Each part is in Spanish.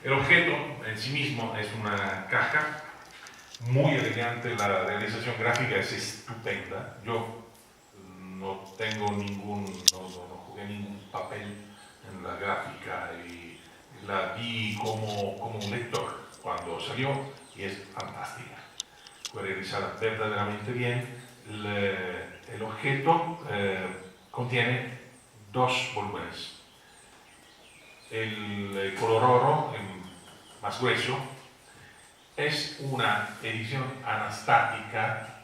El objeto en sí mismo es una caja muy elegante, la realización gráfica es estupenda. Yo no tengo no jugué ningún papel en la gráfica y la vi como un lector cuando salió y es fantástica. Fue realizada verdaderamente bien. El objeto contiene dos volúmenes. El color oro, el más grueso, es una edición anastática,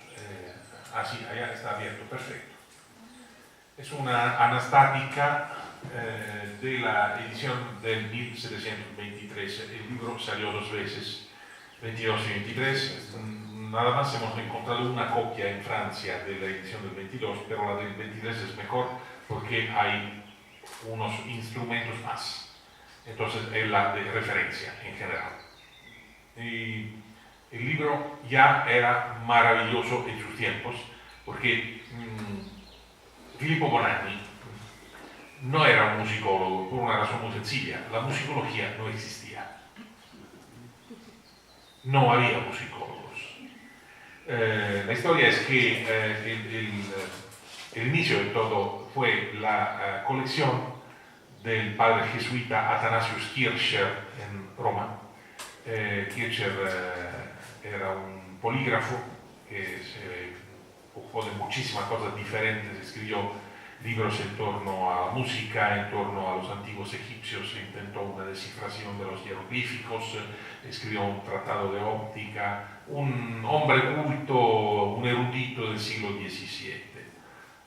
así, allá está abierto, perfecto. Es una anastática de la edición del 1723. El libro salió dos veces, 22 y 23. Nada más hemos encontrado una copia en Francia de la edición del 22, pero la del 23 es mejor porque hay unos instrumentos más. Entonces es la de referencia en general. Y el libro ya era maravilloso en sus tiempos porque Filippo Bonanni no era un musicólogo por una razón muy sencilla. La musicología no existía. No había musicólogos. La historia es que el inicio de todo fue la colección del padre jesuita Athanasius Kircher en Roma. Kircher era un polígrafo que se ocupó de muchísimas cosas diferentes, escribió libros en torno a la música, en torno a los antiguos egipcios, intentó una descifración de los jeroglíficos, escribió un tratado de óptica, un hombre culto, un erudito del siglo XVII.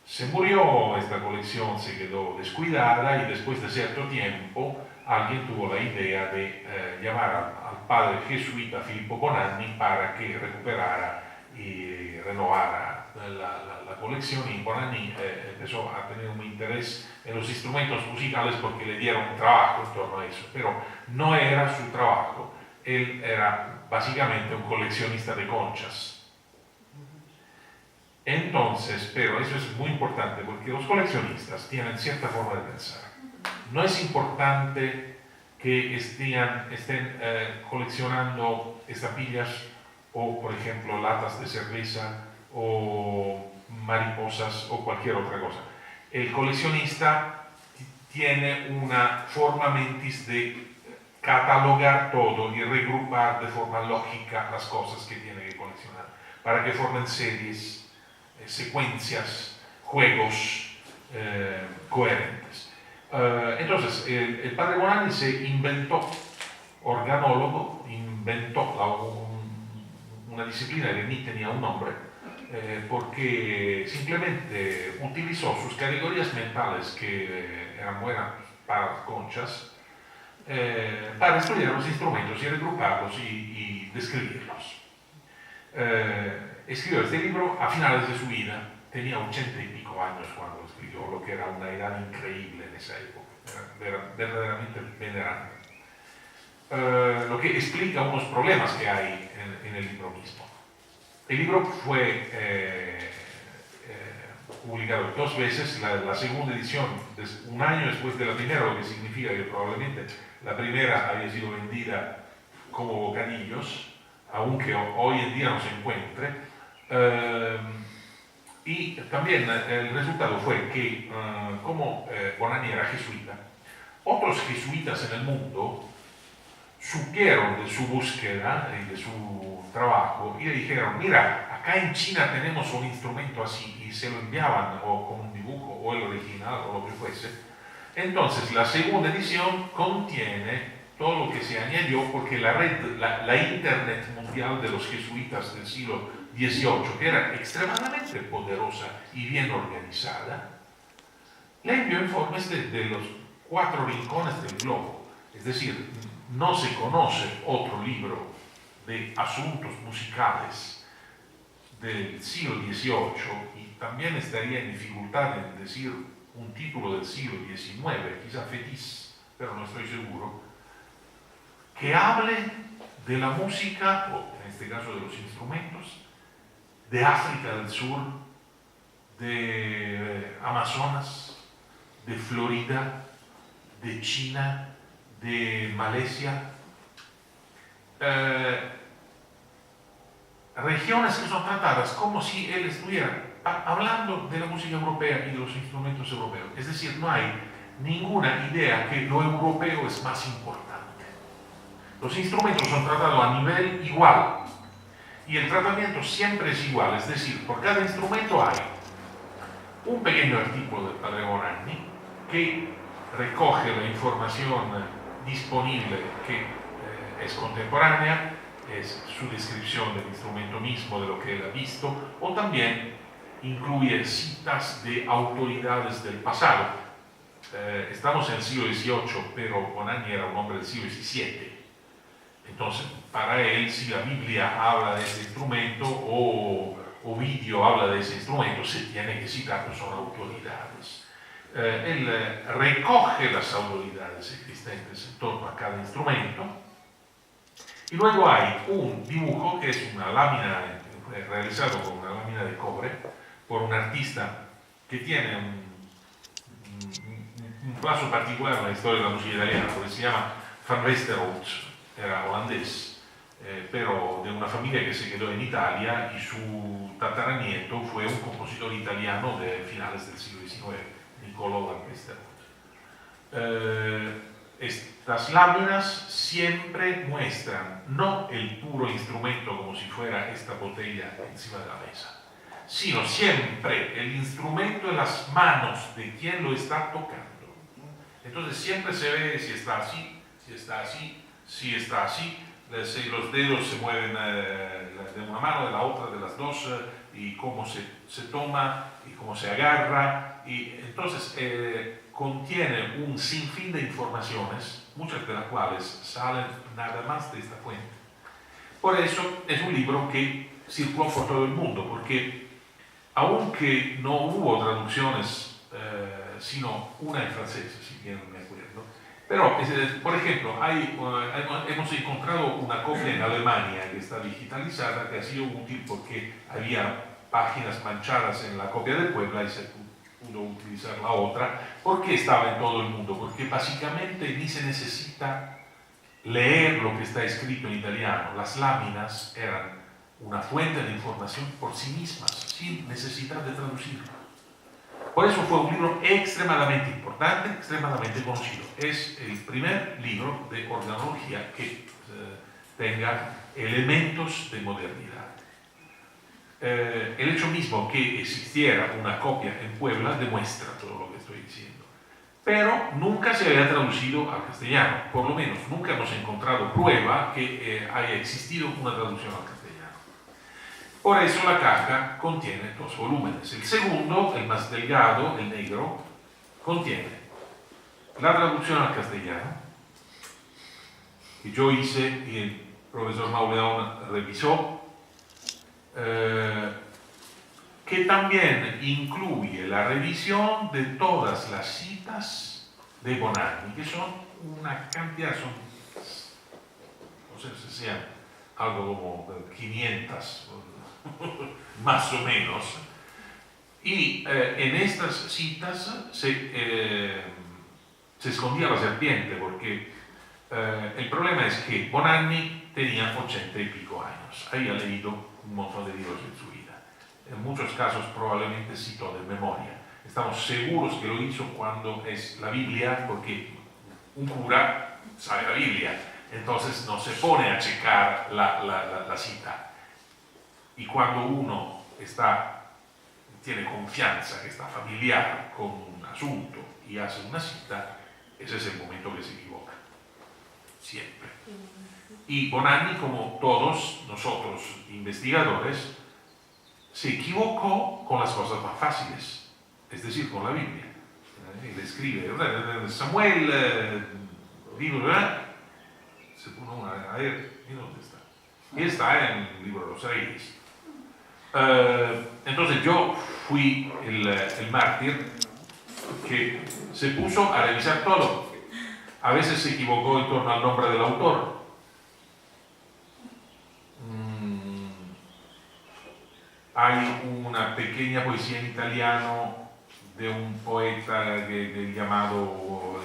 Se murió, esta colección se quedó descuidada y después de cierto tiempo alguien tuvo la idea de llamar al padre jesuita Filippo Bonanni para que recuperara y renovara la colección, y Bonanni empezó a tener un interés en los instrumentos musicales porque le dieron trabajo en torno a eso, pero no era su trabajo. Él era básicamente un coleccionista de conchas. Entonces, pero eso es muy importante porque los coleccionistas tienen cierta forma de pensar. No es importante que estén coleccionando estampillas o, por ejemplo, latas de cerveza o mariposas o cualquier otra cosa. El coleccionista tiene una forma mentis de catalogar todo y regrupar de forma lógica las cosas que tiene que coleccionar para que formen series, secuencias, juegos coherentes. Entonces, el padre Bonanni se inventó, organólogo, inventó una disciplina que ni tenía un nombre, porque simplemente utilizó sus categorías mentales que eran buenas para las conchas, para estudiar los instrumentos y regruparlos y describirlos. Escribió este libro a finales de su vida, tenía 80 y pico años cuando lo escribió, lo que era una edad increíble en esa época, era verdaderamente venerable. Lo que explica unos problemas que hay en el libro mismo. El libro fue publicado dos veces, la segunda edición un año después de la primera, lo que significa que probablemente la primera había sido vendida como bocadillos, aunque hoy en día no se encuentre. Y también el resultado fue que, como Bonanni era jesuita, otros jesuitas en el mundo supieron de su búsqueda y de su trabajo y le dijeron: mira, acá en China tenemos un instrumento así, y se lo enviaban o con un dibujo o el original o lo que fuese. Entonces la segunda edición contiene todo lo que se añadió porque la internet mundial de los jesuitas del siglo XVIII, que era extremadamente poderosa y bien organizada, le envió informes de los 4 rincones del globo. Es decir, no se conoce otro libro de asuntos musicales del siglo XVIII, y también estaría en dificultad en decir un título del siglo XIX, quizá Fétis, pero no estoy seguro, que hable de la música, o en este caso de los instrumentos, de África del Sur, de Amazonas, de Florida, de China, de Malasia, regiones que son tratadas como si él estuviera hablando de la música europea y de los instrumentos europeos. Es decir, no hay ninguna idea que lo europeo es más importante. Los instrumentos son tratados a nivel igual y el tratamiento siempre es igual, es decir, por cada instrumento hay un pequeño artículo del padre Bonanni que recoge la información disponible que es contemporánea, es su descripción del instrumento mismo, de lo que él ha visto, o también incluye citas de autoridades del pasado. Estamos en el siglo XVIII, pero Bonanni era un hombre del siglo XVII. Entonces, para él, si la Biblia habla de ese instrumento o Ovidio habla de ese instrumento, se tiene que citar que son autoridades. Él recoge las autoridades existentes en torno a cada instrumento. Y luego hay un dibujo que es una lámina, realizado con una lámina de cobre, por un artista que tiene un paso particular en la historia de la música italiana, porque se llama Van Westerhout, era holandés, pero de una familia que se quedó en Italia, y su tataranieto fue un compositor italiano de finales del siglo XIX, Niccolò Van Westerhout. Estas láminas siempre muestran no el puro instrumento como si fuera esta botella encima de la mesa, sino siempre el instrumento en las manos de quien lo está tocando. Entonces siempre se ve si está así, si está así, si está así, si los dedos se mueven de una mano, de la otra, de las dos, y cómo se toma y cómo se agarra. Y entonces contiene un sinfín de informaciones, muchas de las cuales salen nada más de esta fuente. Por eso es un libro que circuló por todo el mundo, porque aunque no hubo traducciones, sino una en francés, si bien me acuerdo, pero, por ejemplo, hemos encontrado una copia en Alemania que está digitalizada, que ha sido útil porque había páginas manchadas en la copia de Puebla y se pudo utilizar la otra, porque estaba en todo el mundo, porque básicamente ni se necesita leer lo que está escrito en italiano. Las láminas eran una fuente de información por sí mismas, sin necesidad de traducirlo. Por eso fue un libro extremadamente importante, extremadamente conocido. Es el primer libro de organología que tenga elementos de modernidad. El hecho mismo que existiera una copia en Puebla demuestra todo lo que estoy diciendo. Pero nunca se había traducido al castellano, por lo menos nunca hemos encontrado prueba que haya existido una traducción al castellano. Por eso la caja contiene dos volúmenes. El segundo, el más delgado, el negro, contiene la traducción al castellano, que yo hice y el profesor Mauleón revisó, que también incluye la revisión de todas las citas de Bonanni, que son una cantidad, no sé si sean algo como 500, más o menos, y en estas citas se escondía la serpiente, porque el problema es que Bonanni tenía 80 y pico años, había leído un montón de libros en su vida, en muchos casos probablemente citó de memoria. Estamos seguros que lo hizo cuando es la Biblia, porque un cura sabe la Biblia, entonces no se pone a checar la cita. Y cuando uno tiene confianza, que está familiar con un asunto y hace una cita, ese es el momento que se equivoca, siempre. Y Bonanni, como todos nosotros investigadores, se equivocó con las cosas más fáciles, es decir, con la Biblia. Él escribe, Samuel, se pone a ver, ¿y dónde está? Y está en el libro de los Reyes. Entonces yo fui el mártir que se puso a revisar todo. A veces se equivocó en torno al nombre del autor. Hay una pequeña poesía en italiano de un poeta llamado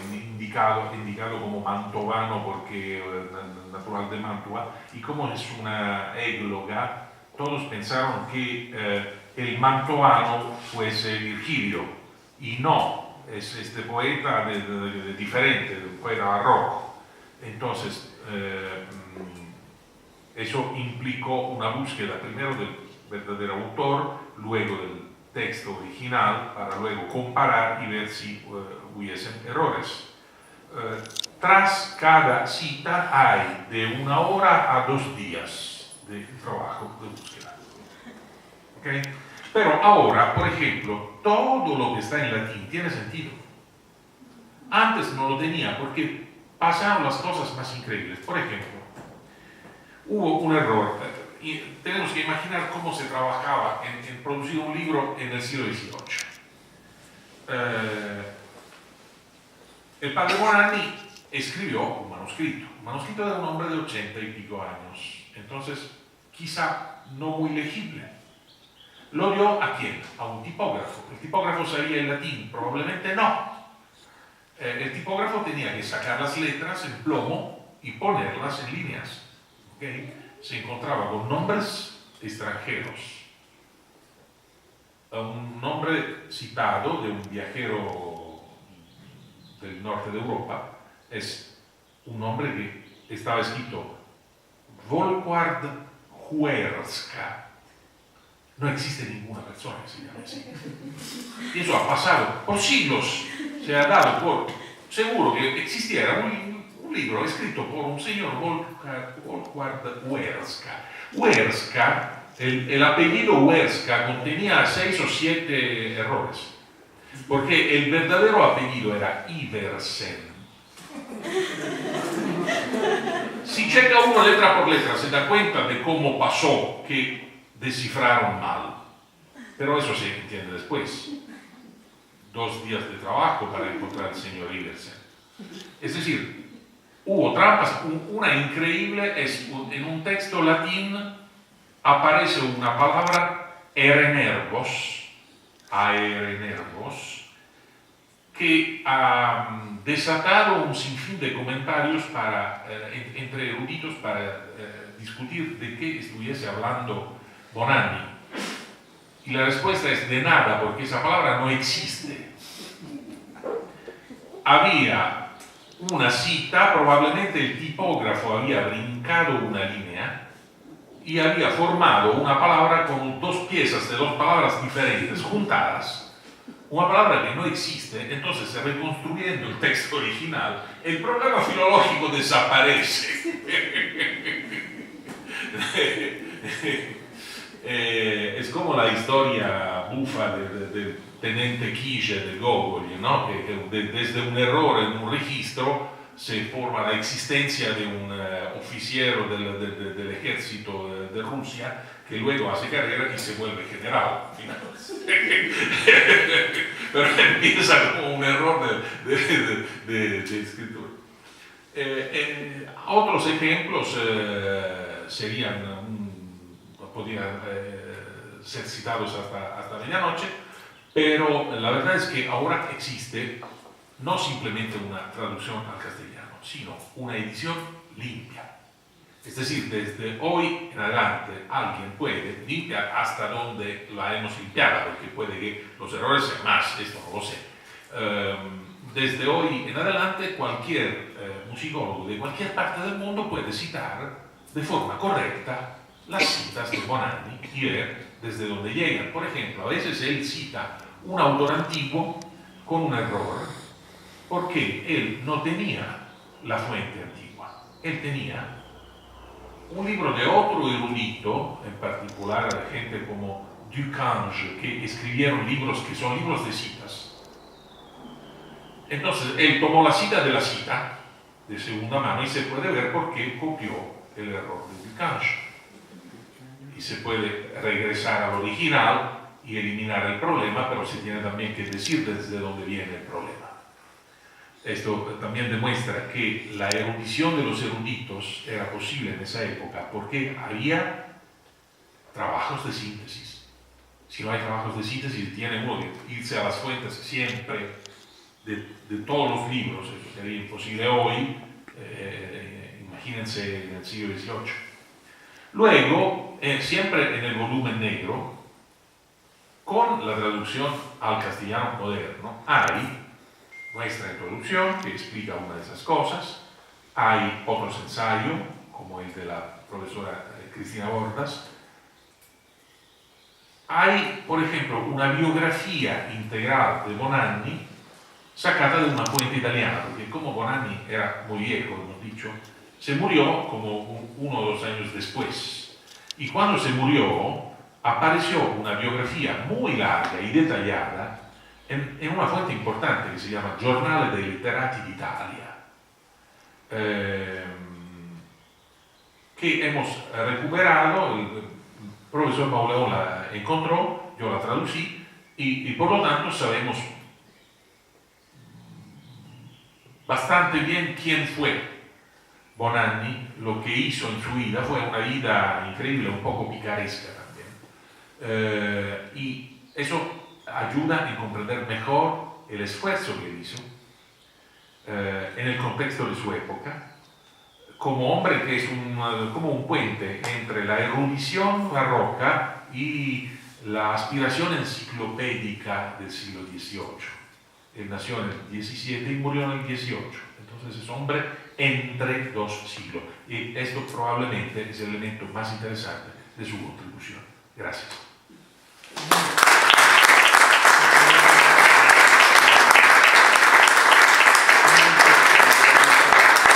indicado como mantovano porque natural de Mantua, y como es una égloga, todos pensaron que el mantovano fuese Virgilio, y no, es este poeta diferente, un poeta barroco. Entonces, eso implicó una búsqueda primero del verdadero autor, luego del texto original, para luego comparar y ver si hubiesen errores. Tras cada cita hay de 1 hora a 2 días de trabajo de búsqueda. ¿Okay? Pero ahora, por ejemplo, todo lo que está en latín tiene sentido. Antes no lo tenía porque pasaron las cosas más increíbles. Por ejemplo, hubo un error. Y tenemos que imaginar cómo se trabajaba en producir un libro en el siglo XVIII. El padre Bonanni escribió un manuscrito de un hombre de 80 y pico años, entonces quizá no muy legible. ¿Lo dio a quién? A un tipógrafo. ¿El tipógrafo sabía el latín? Probablemente no. El tipógrafo tenía que sacar las letras en plomo y ponerlas en líneas. ¿Okay? Se encontraba con nombres extranjeros. Un nombre citado de un viajero del norte de Europa es un nombre que estaba escrito Volkward Huerska. No existe ninguna persona que se llame así. Y eso ha pasado por siglos. Se ha dado por seguro que existiera un libro escrito por un señor Volkward Huerska. Huerska, el apellido Huerska contenía 6 o 7 errores, porque el verdadero apellido era Iversen. Si checa uno letra por letra, se da cuenta de cómo pasó que descifraron mal, pero eso se entiende después. 2 días de trabajo para encontrar al señor Iversen. Es decir, hubo trampas. Una increíble es en un texto latín aparece una palabra aerenervos, que ha desatado un sinfín de comentarios entre eruditos para discutir de qué estuviese hablando Bonanni. Y la respuesta es de nada, porque esa palabra no existe. Había una cita, probablemente el tipógrafo había brincado una línea y había formado una palabra con 2 piezas de 2 palabras diferentes juntadas, una palabra que no existe. Entonces, reconstruyendo el texto original, el problema filológico desaparece. Es como la historia bufa del Tenente Quiche de Gogol, ¿no? que desde un error en un registro se forma la existencia de un oficiero del ejército de Rusia que luego hace carrera y se vuelve general. Pero empieza como un error de escritura. Otros ejemplos podrían ser citados hasta medianoche, pero la verdad es que ahora existe no simplemente una traducción al castellano, sino una edición limpia. Es decir, desde hoy en adelante alguien puede limpiar hasta donde la hemos limpiado, porque puede que los errores sean más, esto no lo sé. Desde hoy en adelante cualquier musicólogo de cualquier parte del mundo puede citar de forma correcta las citas de Bonanni y ver desde dónde llegan. Por ejemplo, a veces él cita un autor antiguo con un error porque él no tenía la fuente antigua. Él tenía un libro de otro erudito, en particular gente como Ducange, que escribieron libros que son libros de citas. Entonces, él tomó la cita de la cita de segunda mano y se puede ver por qué copió el error de Ducange. Y se puede regresar al original y eliminar el problema, pero se tiene también que decir desde dónde viene el problema. Esto también demuestra que la erudición de los eruditos era posible en esa época porque había trabajos de síntesis. Si no hay trabajos de síntesis, tiene uno que irse a las fuentes siempre de todos los libros, eso sería imposible hoy, imagínense en el siglo XVIII. Luego, siempre en el volumen negro, con la traducción al castellano moderno, hay nuestra introducción que explica una de esas cosas, hay otros ensayos, como el de la profesora Cristina Bordas, hay, por ejemplo, una biografía integral de Bonanni sacada de una fuente italiana, porque como Bonanni era muy viejo, hemos dicho, se murió como 1 o 2 años después. Y cuando se murió, apareció una biografía muy larga y detallada en una fuente importante que se llama Giornale dei Letterati d'Italia, que hemos recuperado, el profesor Mauleón la encontró, yo la traducí, y por lo tanto sabemos bastante bien quién fue Bonanni. Lo que hizo en su vida fue una vida increíble, un poco picaresca también. Y eso ayuda a comprender mejor el esfuerzo que hizo en el contexto de su época, como hombre que es como un puente entre la erudición barroca y la aspiración enciclopédica del siglo XVIII. Él nació en el XVII y murió en el XVIII. Entonces es hombre entre 2 siglos. Y esto probablemente es el elemento más interesante de su contribución. Gracias.